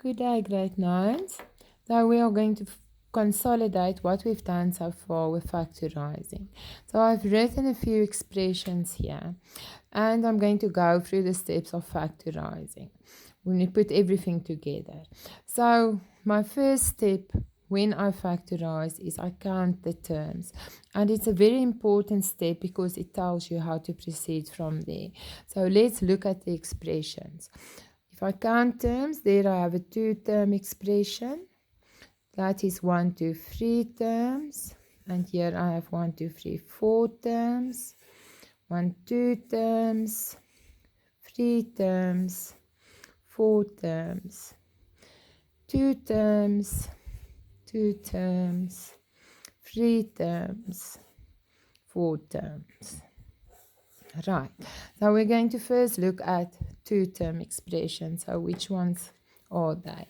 Good day, grade 9s. So we are going to consolidate what we've done so far with factorising. So I've written a few expressions here and I'm going to go through the steps of factorising when we put everything together. So my first step when I factorize is I count the terms, and it's a very important step because it tells you how to proceed from there. So let's look at the expressions. If I count terms, there I have a 2-term expression. That is 1, 2, 3 terms. And here I have 1, 2, 3, 4 terms. 1, 2 terms. 3 terms. 4 terms. 2 terms. 2 terms. 3 terms. 4 terms. Right, so we're going to first look at 2-term expressions. So which ones are they?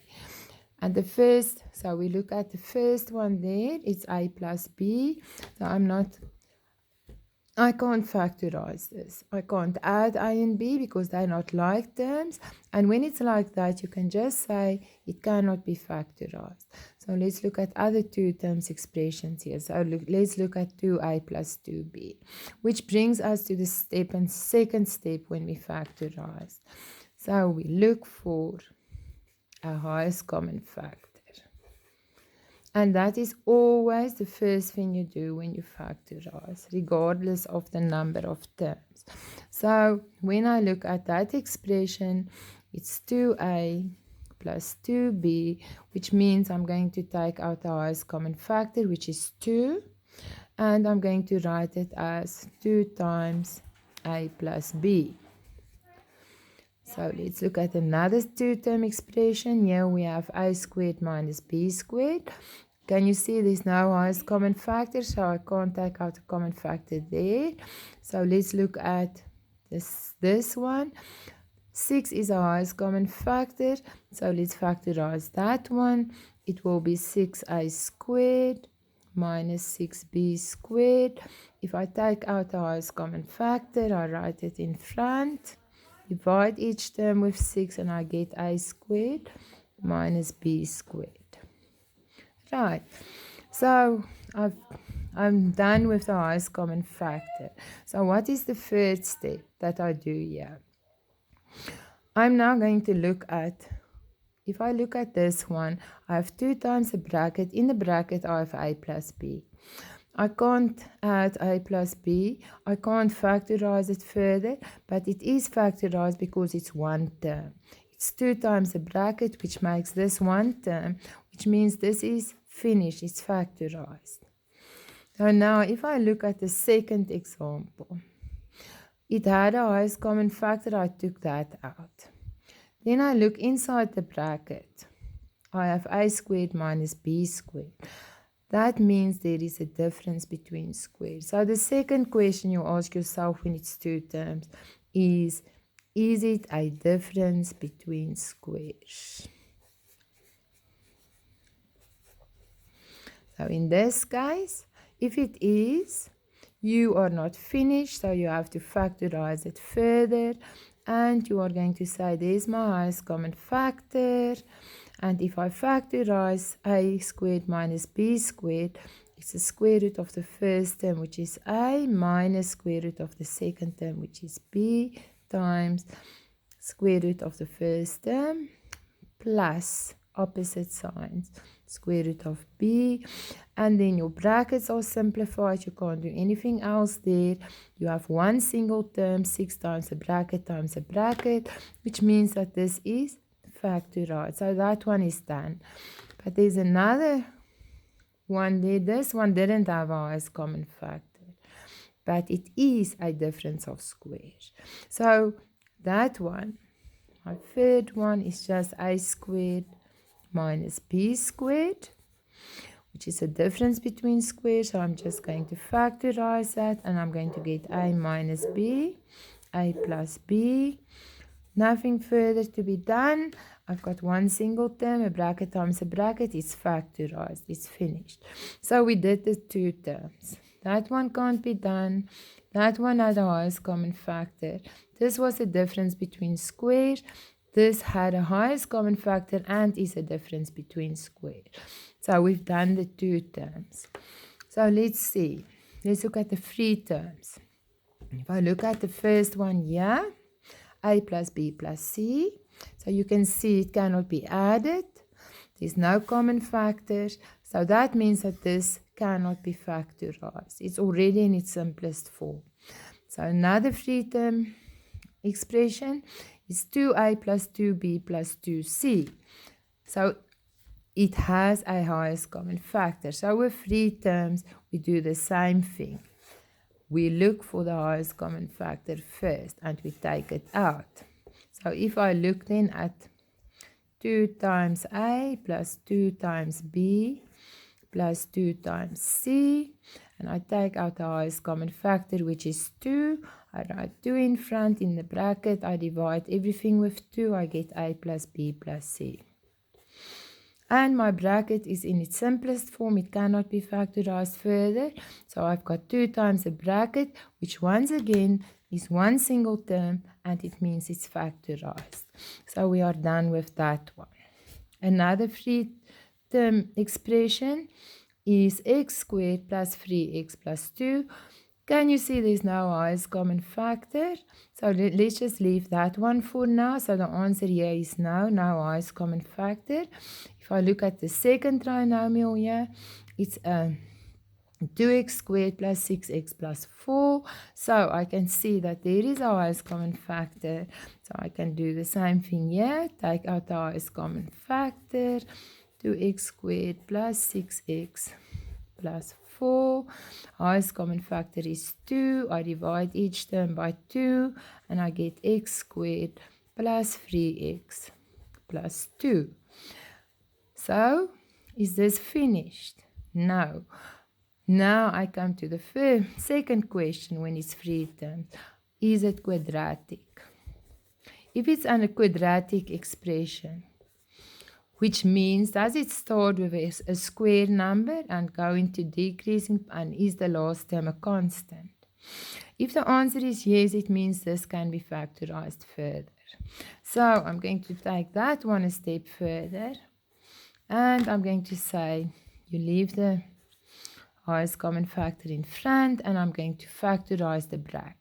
And the first, so we look at the first one there, it's a plus b. So I can't factorize this. I can't add a and b because they're not like terms. And when it's like that, you can just say it cannot be factorized. So let's look at other 2 terms expressions here. So let's look at 2a plus 2b, which brings us to the second step when we factorize. So we look for a highest common factor. And that is always the first thing you do when you factorize, regardless of the number of terms. So when I look at that expression, it's 2a plus 2b, which means I'm going to take out the highest common factor, which is 2, and I'm going to write it as 2 times a plus b. So let's look at another 2-term expression. Here we have a squared minus b squared. Can you see there's no highest common factor, so I can't take out a common factor there. So let's look at this one. 6 is our highest common factor, so let's factorize that one. It will be 6a squared minus 6b squared. If I take out the highest common factor, I write it in front. Divide each term with 6 and I get a squared minus b squared. Right, so I'm done with the highest common factor. So what is the third step that I do here? I'm now going to look at, if I look at this one, I have 2 times the bracket. In the bracket I have a plus b. I can't add a plus b. I can't factorize it further, but it is factorized because it's one term. It's 2 times the bracket, which makes this one term, which means this is finished. It's factorized. So now if I look at the second example, it had a highest common factor. I took that out. Then I look inside the bracket. I have a squared minus b squared. That means there is a difference between squares. So the second question you ask yourself when it's 2 terms is it a difference between squares? So in this case, if it is, you are not finished, so you have to factorize it further. And you are going to say, there's my highest common factor. And if I factorize a squared minus b squared, it's the square root of the first term, which is a, minus square root of the second term, which is b, times square root of the first term, plus opposite signs, square root of b. And then your brackets are simplified. You can't do anything else there. You have one single term, 6 times the bracket, which means that this is factorized. So that one is done. But there's another one there. This one didn't have a highest common factor, but it is a difference of squares. So that one, my third one, is just a squared minus b squared, which is a difference between squares. So I'm just going to factorize that, and I'm going to get a minus b, a plus b. Nothing further to be done. I've got one single term, a bracket times a bracket. It's factorized. It's finished. So we did the 2 terms. That one can't be done. That one had the highest common factor. This was the difference between squares. this had a highest common factor and is a difference between squares. So we've done the two terms. So let's see. Let's look at the three terms. If I look at the first one here, a plus b plus c. So you can see it cannot be added. There's no common factors. So that means that this cannot be factorized. It's already in its simplest form. So another three-term expression is 2a plus 2b plus 2c. So it has a highest common factor. So with three terms, we do the same thing. We look for the highest common factor first and we take it out. So if I look then at 2 times a plus 2 times b plus 2 times c, and I take out the highest common factor, which is 2. I write 2 in front in the bracket. I divide everything with 2. I get a plus b plus c. And my bracket is in its simplest form. It cannot be factorized further. So I've got 2 times the bracket, which once again is one single term, and it means it's factorized. So we are done with that one. Another three-term expression is x squared plus 3x plus 2. Can you see there's no highest common factor? So let's just leave that one for now. So the answer here is no highest common factor. If I look at the second trinomial here, it's 2x squared plus 6x plus 4. So I can see that there is a highest common factor. So I can do the same thing here. Take out the highest common factor. 2x squared plus 6x plus 4. Highest common factor is 2. I divide each term by 2 and I get x squared plus 3x plus 2. So, is this finished? No. Now I come to the second question when it's three terms. Is it quadratic? If it's a quadratic expression, which means does it start with a square number and go into decreasing, and is the last term a constant? If the answer is yes, it means this can be factorized further. So I'm going to take that one a step further, and I'm going to say you leave the highest common factor in front, and I'm going to factorize the bracket.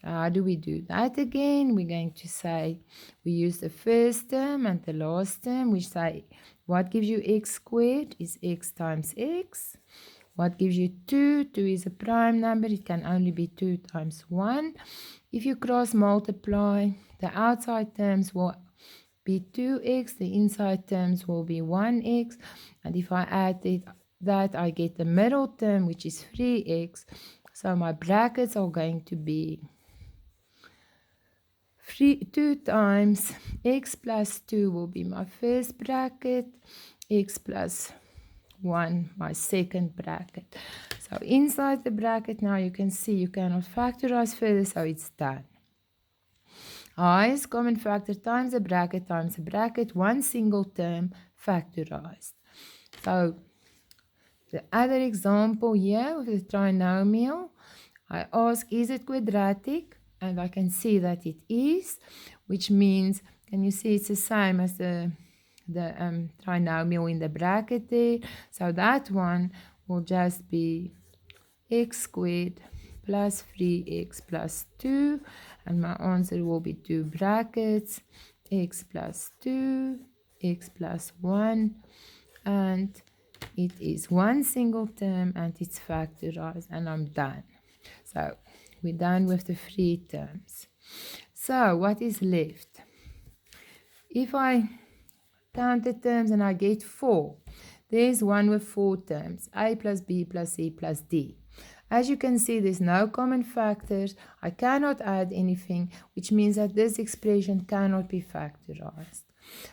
So how do we do that again? We're going to say we use the first term and the last term, which say what gives you x squared is x times x. What gives you 2? 2 is a prime number. It can only be 2 times 1. If you cross multiply, the outside terms will be 2x. The inside terms will be 1x. And if I add that, I get the middle term, which is 3x. So my brackets are going to be 2 times x plus 2 will be my first bracket, x plus 1 my second bracket. So inside the bracket now you can see you cannot factorize further, so it's done. Highest common factor times the bracket, one single term factorized. So the other example here with the trinomial, I ask, is it quadratic? And I can see that it is, which means, can you see it's the same as the trinomial in the bracket there? So that one will just be x squared plus 3x plus 2. And my answer will be 2 brackets, x plus 2, x plus 1. And it is one single term and it's factorized, and I'm done. So we're done with the three terms. So what is left? If I count the terms and I get 4, there's one with 4 terms, a plus b plus c plus d. As you can see, there's no common factors. I cannot add anything, which means that this expression cannot be factorized.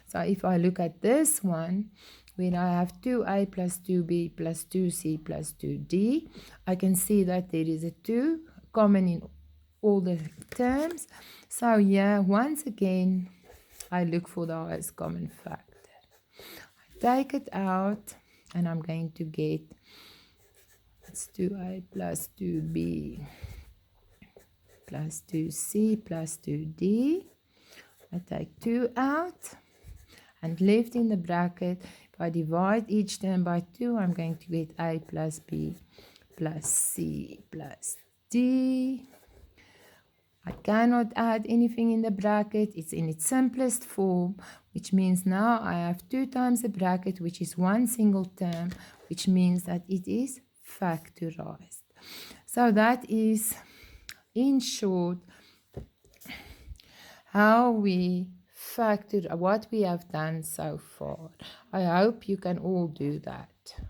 So if I look at this one, when I have 2a plus 2b plus 2c plus 2d, I can see that there is a 2 common in all the terms. So yeah, once again, I look for the highest common factor. I take it out, and I'm going to get, it's 2a plus 2b plus 2c plus 2d. I take 2 out and left in the bracket. If I divide each term by 2, I'm going to get A plus B plus C plus D. I cannot add anything in the bracket. It's in its simplest form, which means now I have 2 times the bracket, which is one single term, which means that it is factorized. So that is, in short, how we factor what we have done so far. I hope you can all do that.